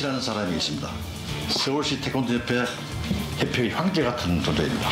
박씨라는 사람이 있습니다. 서울시 태권도협회 협회의 황제 같은 존재입니다.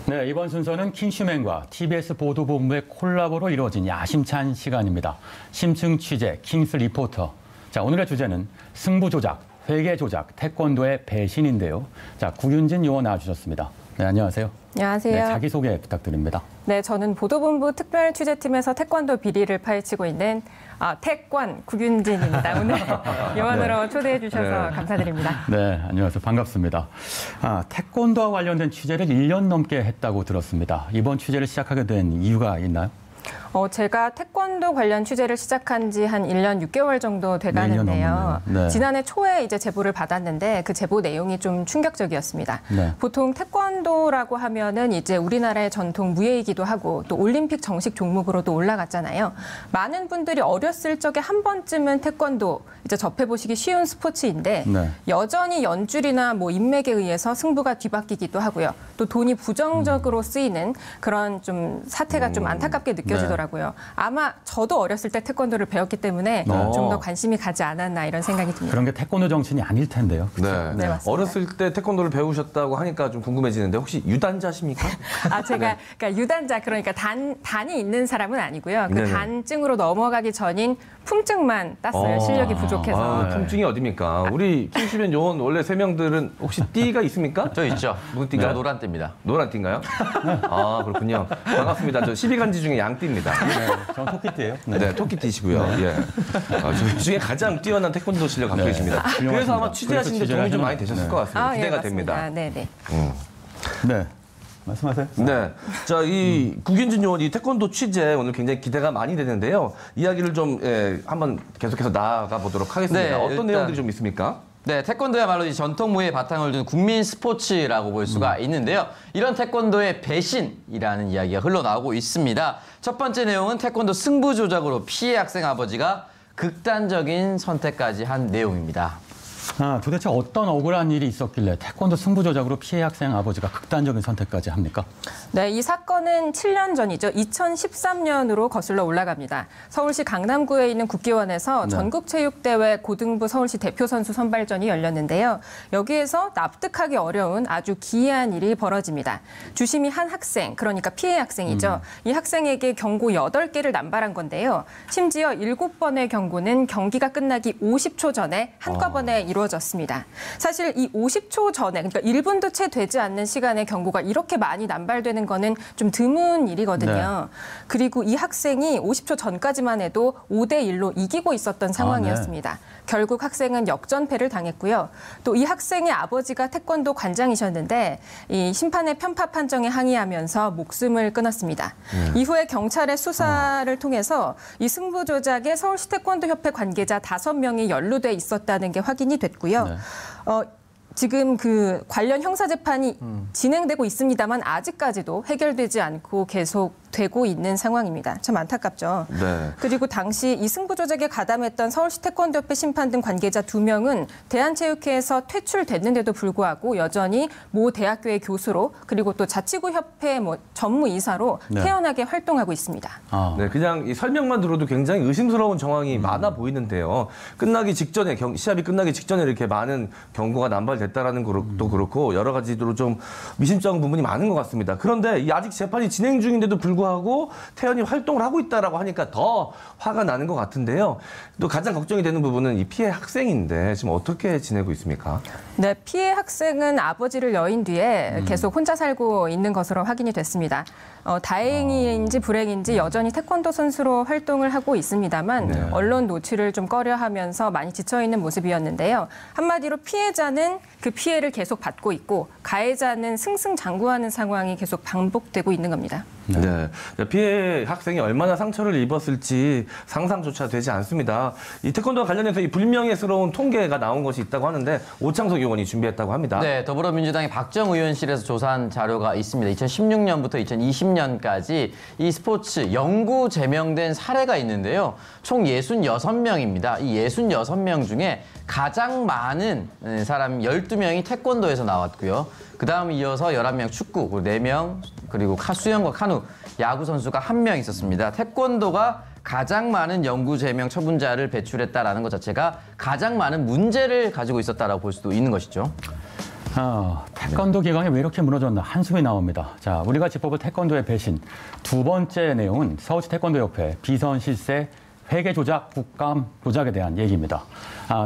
네, 이번 순서는 킹슈맨과 TBS 보도본부의 콜라보로 이루어진 야심찬 시간입니다. 심층 취재, 킹스 리포터. 자, 오늘의 주제는 승부 조작, 회계 조작, 태권도의 배신인데요. 자, 구윤진 요원 나와주셨습니다. 네, 안녕하세요. 안녕하세요. 네, 자기소개 부탁드립니다. 네, 저는 보도본부 특별취재팀에서 태권도 비리를 파헤치고 있는 태권 구윤진입니다. 오늘 요원으로 초대해 주셔서 감사드립니다. 네, 안녕하세요. 반갑습니다. 태권도와 관련된 취재를 1년 넘게 했다고 들었습니다. 이번 취재를 시작하게 된 이유가 있나요? 제가 태권도 관련 취재를 시작한 지 한 1년 6개월 정도 돼가는데요. 네. 지난해 초에 이제 제보를 받았는데 그 제보 내용이 좀 충격적이었습니다. 네. 보통 태권도라고 하면은 이제 우리나라의 전통 무예이기도 하고 또 올림픽 정식 종목으로도 올라갔잖아요. 많은 분들이 어렸을 적에 한 번쯤은 태권도 이제 접해보시기 쉬운 스포츠인데 네. 여전히 연줄이나 뭐 인맥에 의해서 승부가 뒤바뀌기도 하고요. 또 돈이 부정적으로 쓰이는 그런 좀 사태가 좀 안타깝게 느껴지더라고요. 아마 저도 어렸을 때 태권도를 배웠기 때문에 좀 더 관심이 가지 않았나 이런 생각이 듭니다. 그런 게 태권도 정신이 아닐 텐데요. 네. 네, 맞습니다. 어렸을 때 태권도를 배우셨다고 하니까 좀 궁금해지는데 혹시 유단자십니까? 제가 그러니까 유단자 그러니까 단이 있는 사람은 아니고요. 그 네네. 단증으로 넘어가기 전인 품증만 땄어요. 실력이 부족해서. 품증이 어딥니까? 우리 킹슈맨 요원 원래 3명들은 혹시 띠가 있습니까? 저 있죠. 무슨 띠가? 저 노란 띠입니다. 노란 띠인가요? 그렇군요. 반갑습니다. 저 12간지 중에 양띠입니다. 네, 저는 토끼띠예요. 네, 토끼띠시고요. 예. 저희 중에 가장 뛰어난 태권도 실력 갖고 계십니다. 그래서 훌륭하십니다. 아마 취재하시는데 그래서 도움이 좀 취재를 많이 되셨을 것 같습니다. 기대가 됩니다. 네네. 네. 말씀하세요. 네. 자, 이 구균진 요원 이 태권도 취재 오늘 굉장히 기대가 많이 되는데요. 이야기를 좀 한번 계속해서 나아가 보도록 하겠습니다. 네, 어떤 일단 내용들이 좀 있습니까? 네, 태권도야말로 이 전통 무예의 바탕을 둔 국민 스포츠라고 볼 수가 있는데요. 이런 태권도의 배신이라는 이야기가 흘러나오고 있습니다. 첫 번째 내용은 태권도 승부 조작으로 피해 학생 아버지가 극단적인 선택까지 한 내용입니다. 도대체 어떤 억울한 일이 있었길래 태권도 승부 조작으로 피해 학생 아버지가 극단적인 선택까지 합니까? 네, 이 사건은 7년 전이죠. 2013년으로 거슬러 올라갑니다. 서울시 강남구에 있는 국기원에서 전국체육대회 고등부 서울시 대표 선수 선발전이 열렸는데요. 여기에서 납득하기 어려운 아주 기이한 일이 벌어집니다. 주심이 한 학생, 그러니까 피해 학생이죠. 이 학생에게 경고 8개를 남발한 건데요. 심지어 7번의 경고는 경기가 끝나기 50초 전에 한꺼번에 이루어졌습니다. 사실 이 50초 전에, 그러니까 1분도 채 되지 않는 시간에 경고가 이렇게 많이 남발되는 거는 좀 드문 일이거든요. 그리고 이 학생이 50초 전까지만 해도 5대1로 이기고 있었던 상황이었습니다. 결국 학생은 역전패를 당했고요. 또 이 학생의 아버지가 태권도 관장이셨는데 이 심판의 편파 판정에 항의하면서 목숨을 끊었습니다. 이후에 경찰의 수사를 통해서 이 승부 조작에 서울시 태권도협회 관계자 5명이 연루돼 있었다는 게 확인이 됐고요. 지금 그 관련 형사 재판이 진행되고 있습니다만 아직까지도 해결되지 않고 계속 되고 있는 상황입니다. 참 안타깝죠. 네. 그리고 당시 이 승부 조작에 가담했던 서울시 태권도협회 심판 등 관계자 2명은 대한체육회에서 퇴출됐는데도 불구하고 여전히 모 대학교의 교수로 그리고 또 자치구협회 전무이사로 태연하게 활동하고 있습니다. 네, 그냥 이 설명만 들어도 굉장히 의심스러운 정황이 많아 보이는데요. 끝나기 직전에 시합이 끝나기 직전에 이렇게 많은 경고가 남발됐다라는 것도 그렇고 여러 가지로 좀 미심쩍은 부분이 많은 것 같습니다. 그런데 아직 재판이 진행 중인데도 불구하고 태연이 활동을 하고 있다라고 하니까 더 화가 나는 것 같은데요. 또 가장 걱정이 되는 부분은 이 피해 학생인데 지금 어떻게 지내고 있습니까? 네, 피해 학생은 아버지를 여인 뒤에 계속 혼자 살고 있는 것으로 확인이 됐습니다. 다행인지 불행인지 여전히 태권도 선수로 활동을 하고 있습니다만 언론 노출을 좀 꺼려하면서 많이 지쳐있는 모습이었는데요. 한마디로 피해자는 그 피해를 계속 받고 있고 가해자는 승승장구하는 상황이 계속 반복되고 있는 겁니다. 네. 피해 학생이 얼마나 상처를 입었을지 상상조차 되지 않습니다. 이 태권도와 관련해서 이 불명예스러운 통계가 나온 것이 있다고 하는데 오창석 의원이 준비했다고 합니다. 네, 더불어민주당의 박정 의원실에서 조사한 자료가 있습니다. 2016년부터 2020년까지 이 스포츠 영구 제명된 사례가 있는데요. 총 66명입니다. 이 66명 중에 가장 많은 사람 12명이 태권도에서 나왔고요. 그 다음 이어서 11명 축구, 그리고 4명, 그리고 수영과 카누, 야구 선수가 1명 있었습니다. 태권도가 가장 많은 영구 제명 처분자를 배출했다라는 것 자체가 가장 많은 문제를 가지고 있었다라고 볼 수도 있는 것이죠. 태권도 기강이 왜 이렇게 무너졌나 한숨이 나옵니다. 자, 우리가 짚어볼 태권도의 배신. 두 번째 내용은 서울시 태권도협회 비선 실세 회계 조작, 국감 조작에 대한 얘기입니다.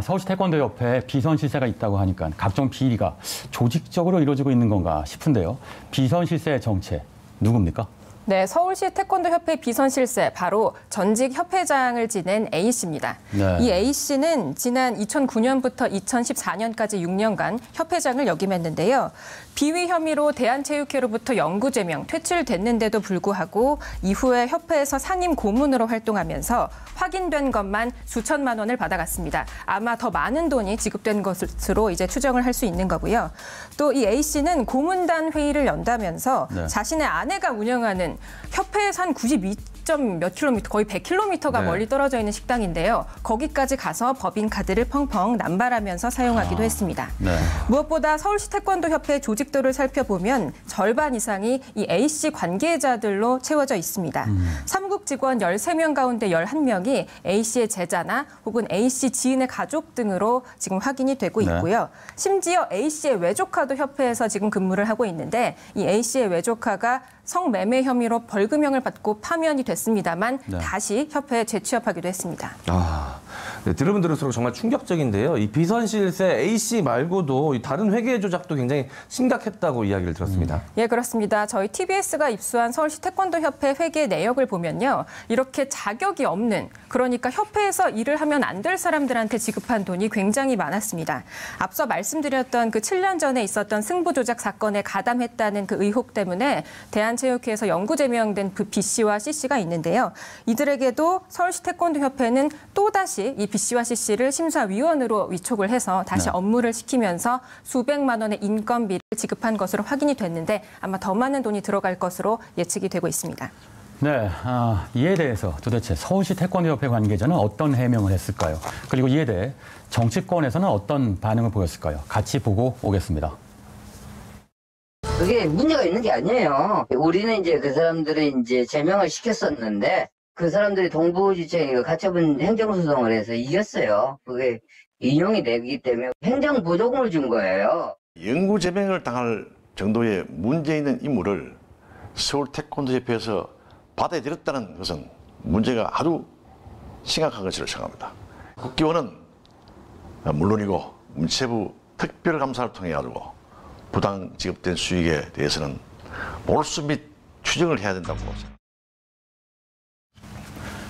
서울시 태권도협회에 비선 실세가 있다고 하니까 각종 비리가 조직적으로 이루어지고 있는 건가 싶은데요. 비선 실세의 정체 누굽니까? 네, 서울시 태권도협회 비선실세 바로 전직 협회장을 지낸 A씨입니다. 네. 이 A씨는 지난 2009년부터 2014년까지 6년간 협회장을 역임했는데요. 비위 혐의로 대한체육회로부터 영구 제명, 퇴출됐는데도 불구하고 이후에 협회에서 상임 고문으로 활동하면서 확인된 것만 수천만 원을 받아갔습니다. 아마 더 많은 돈이 지급된 것으로 이제 추정을 할 수 있는 거고요. 또 이 A씨는 고문단 회의를 연다면서 네. 자신의 아내가 운영하는 협회에서 한 92몇 킬로미터, 거의 100킬로미터가 네. 멀리 떨어져 있는 식당인데요. 거기까지 가서 법인카드를 펑펑 남발하면서 사용하기도 했습니다. 네. 무엇보다 서울시 태권도협회 조직도를 살펴보면 절반 이상이 이 A씨 관계자들로 채워져 있습니다. 삼국 직원 13명 가운데 11명이 A씨의 제자나 혹은 A씨 지인의 가족 등으로 지금 확인이 되고 네. 있고요. 심지어 A씨의 외조카도 협회에서 지금 근무를 하고 있는데 이 A씨의 외조카가 성매매 혐의로 벌금형을 받고 파면이 됐습니다만 네. 다시 협회에 재취업하기도 했습니다. 네, 들으면 들을수록 정말 충격적인데요. 이 비선실세 A씨 말고도 이 다른 회계 조작도 굉장히 심각했다고 이야기를 들었습니다. 예, 그렇습니다. 저희 TBS가 입수한 서울시 태권도협회 회계 내역을 보면요. 이렇게 자격이 없는, 그러니까 협회에서 일을 하면 안 될 사람들한테 지급한 돈이 굉장히 많았습니다. 앞서 말씀드렸던 그 7년 전에 있었던 승부 조작 사건에 가담했다는 그 의혹 때문에 대한체육회에서 영구 제명된 그 B씨와 C씨가 있는데요. 이들에게도 서울시 태권도협회는 또다시 이 B씨와 C씨를 심사위원으로 위촉을 해서 다시 업무를 시키면서 수백만 원의 인건비를 지급한 것으로 확인이 됐는데 아마 더 많은 돈이 들어갈 것으로 예측이 되고 있습니다. 네, 이에 대해서 도대체 서울시 태권도협회 관계자는 어떤 해명을 했을까요? 그리고 이에 대해 정치권에서는 어떤 반응을 보였을까요? 같이 보고 오겠습니다. 그게 문제가 있는 게 아니에요. 우리는 이제 그 사람들을 이제 제명을 시켰었는데 그 사람들이 동부지청이 가처분 행정소송을 해서 이겼어요. 그게 인용이 되기 때문에 행정보조금을 준 거예요. 영구 제명을 당할 정도의 문제 있는 인물을 서울 태권도협회에서 받아들였다는 것은 문제가 아주 심각한 것으로 생각합니다. 국기원은 물론이고 문체부 특별감사를 통해 가지고 부당 지급된 수익에 대해서는 몰수 및 추정을 해야 된다고 생각합니다.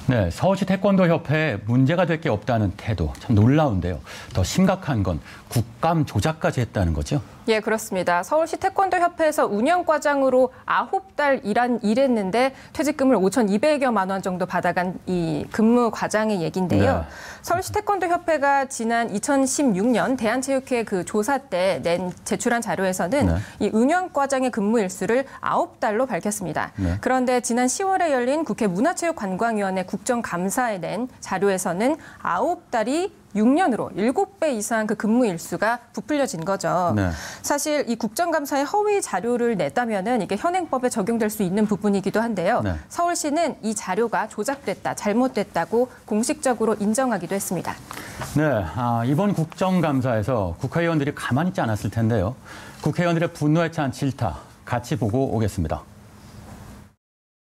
네, 서울시 태권도협회에 문제가 될 게 없다는 태도 참 놀라운데요. 더 심각한 건 국감 조작까지 했다는 거죠. 예, 그렇습니다. 서울시 태권도협회에서 운영과장으로 9달 일했는데 퇴직금을 5,200여만 원 정도 받아간 이 근무 과장의 얘기인데요. 네. 서울시 태권도협회가 지난 2016년 대한체육회 그 조사 때 제출한 자료에서는 네. 이 운영과장의 근무 일수를 9달로 밝혔습니다. 네. 그런데 지난 10월에 열린 국회 문화체육관광위원회 국정감사에 낸 자료에서는 9달이 6년으로 7배 이상 그 근무 일수가 부풀려진 거죠. 네. 사실 이 국정감사에 허위 자료를 냈다면은 이게 현행법에 적용될 수 있는 부분이기도 한데요. 네. 서울시는 이 자료가 조작됐다, 잘못됐다고 공식적으로 인정하기도 했습니다. 네, 이번 국정감사에서 국회의원들이 가만히 있지 않았을 텐데요. 국회의원들의 분노에 찬 질타 같이 보고 오겠습니다.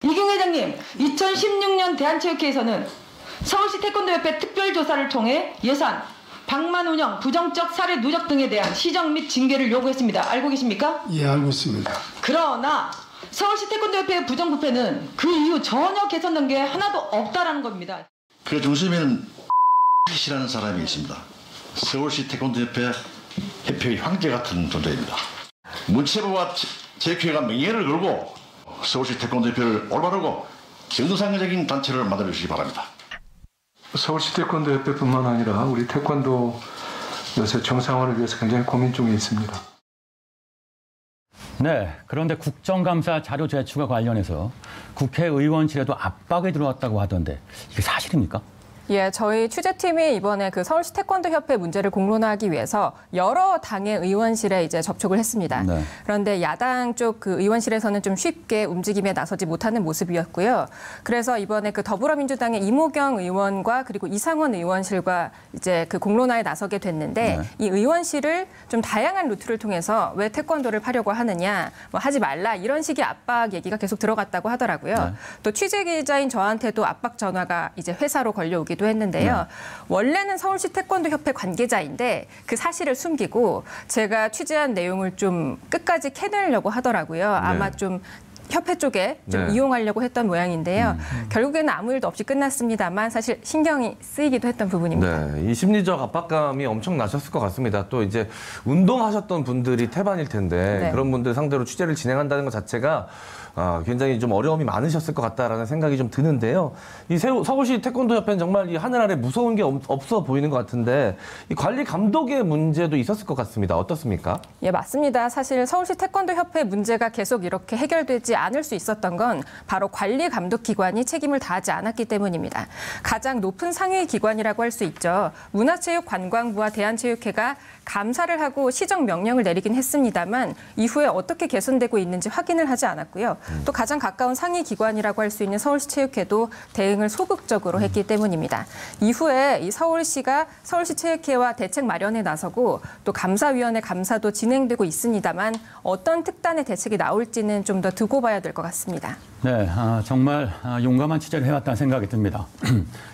이경 회장님, 2016년 대한체육회에서는 서울시 태권도협회 특별조사를 통해 예산, 방만 운영, 부정적 사례 누적 등에 대한 시정 및 징계를 요구했습니다. 알고 계십니까? 예, 알고 있습니다. 그러나 서울시 태권도협회 부정부패는 그 이후 전혀 개선된 게 하나도 없다라는 겁니다. 그 중심에는 X라는 사람이 있습니다. 서울시 태권도협회 협회의 황제 같은 존재입니다. 문체부와 체육회가 명예를 걸고 서울시 태권도 협회를 올바르고 정상적인 단체를 만들어 주시기 바랍니다. 서울시 태권도 협회뿐만 아니라 우리 태권도 요새 정상화를 위해서 굉장히 고민 중에 있습니다. 네, 그런데 국정감사 자료 제출과 관련해서 국회의원실에도 압박이 들어왔다고 하던데 이게 사실입니까? 예, 저희 취재팀이 이번에 그 서울시 태권도 협회 문제를 공론화하기 위해서 여러 당의 의원실에 이제 접촉을 했습니다. 네. 그런데 야당 쪽 그 의원실에서는 좀 쉽게 움직임에 나서지 못하는 모습이었고요. 그래서 이번에 그 더불어민주당의 이모경 의원과 그리고 이상원 의원실과 이제 그 공론화에 나서게 됐는데 네. 이 의원실을 좀 다양한 루트를 통해서 왜 태권도를 파려고 하느냐, 뭐 하지 말라 이런 식의 압박 얘기가 계속 들어갔다고 하더라고요. 네. 또 취재 기자인 저한테도 압박 전화가 이제 회사로 걸려오기도 했는데요. 원래는 서울시 태권도 협회 관계자인데 그 사실을 숨기고 제가 취재한 내용을 좀 끝까지 캐내려고 하더라고요. 아마 좀 협회 쪽에 좀 네. 이용하려고 했던 모양인데요. 결국에는 아무 일도 없이 끝났습니다만 사실 신경이 쓰이기도 했던 부분입니다. 네, 이 심리적 압박감이 엄청 나셨을 것 같습니다. 또 이제 운동하셨던 분들이 태반일 텐데 네. 그런 분들 상대로 취재를 진행한다는 것 자체가 굉장히 좀 어려움이 많으셨을 것 같다라는 생각이 좀 드는데요. 이 서울시 태권도 협회는 정말 이 하늘 아래 무서운 게 없어 보이는 것 같은데 이 관리 감독의 문제도 있었을 것 같습니다. 어떻습니까? 예, 맞습니다. 사실 서울시 태권도 협회 문제가 계속 이렇게 해결되지 않을 수 있었던 건 바로 관리 감독 기관이 책임을 다하지 않았기 때문입니다. 가장 높은 상위 기관이라고 할 수 있죠. 문화체육관광부와 대한체육회가 감사를 하고 시정 명령을 내리긴 했습니다만 이후에 어떻게 개선되고 있는지 확인을 하지 않았고요. 또 가장 가까운 상위 기관이라고 할 수 있는 서울시 체육회도 대응을 소극적으로 했기 때문입니다. 이후에 이 서울시가 서울시 체육회와 대책 마련에 나서고 또 감사위원회 감사도 진행되고 있습니다만 어떤 특단의 대책이 나올지는 좀 더 두고 봐야 될 것 같습니다. 네, 정말 용감한 취재를 해왔다는 생각이 듭니다.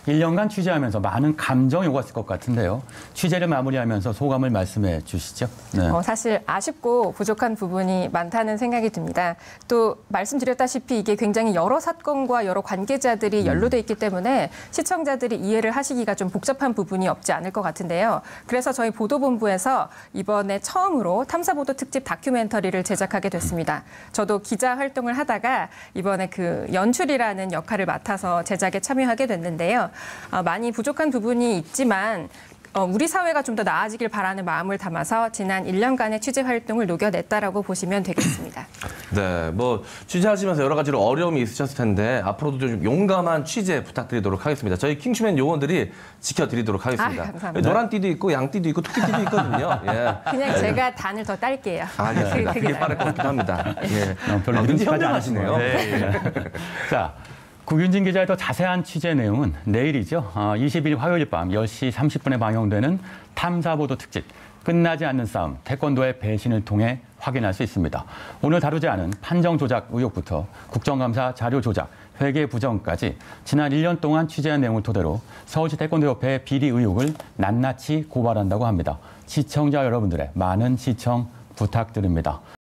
1년간 취재하면서 많은 감정이 오갔을 것 같은데요. 취재를 마무리하면서 소감을 말씀해 주시죠. 네. 사실 아쉽고 부족한 부분이 많다는 생각이 듭니다. 또 말씀드렸다시피 이게 굉장히 여러 사건과 여러 관계자들이 연루돼 있기 때문에 시청자들이 이해를 하시기가 좀 복잡한 부분이 없지 않을 것 같은데요. 그래서 저희 보도본부에서 이번에 처음으로 탐사보도 특집 다큐멘터리를 제작하게 됐습니다. 저도 기자 활동을 하다가 이번에 그 연출이라는 역할을 맡아서 제작에 참여하게 됐는데요. 많이 부족한 부분이 있지만 우리 사회가 좀 더 나아지길 바라는 마음을 담아서 지난 1년간의 취재 활동을 녹여냈다라고 보시면 되겠습니다. 네, 뭐 취재하시면서 여러 가지로 어려움이 있으셨을 텐데 앞으로도 좀 용감한 취재 부탁드리도록 하겠습니다. 저희 킹슈맨 요원들이 지켜드리도록 하겠습니다. 감사합니다. 노란띠도 있고 양띠도 있고 토끼띠도 있거든요. 예. 그냥 제가 단을 더 딸게요. 알겠습니다. 그게 빠를 것 같기도 합니다. 예. 별로 왠지 능숙하지 현명하시네요. 네. 자, 구균진 기자의 더 자세한 취재 내용은 내일이죠. 20일 화요일 밤 10시 30분에 방영되는 탐사보도 특집 끝나지 않는 싸움 태권도의 배신을 통해 확인할 수 있습니다. 오늘 다루지 않은 판정 조작 의혹부터 국정감사 자료 조작, 회계 부정까지 지난 1년 동안 취재한 내용을 토대로 서울시 태권도협회의 비리 의혹을 낱낱이 고발한다고 합니다. 시청자 여러분들의 많은 시청 부탁드립니다.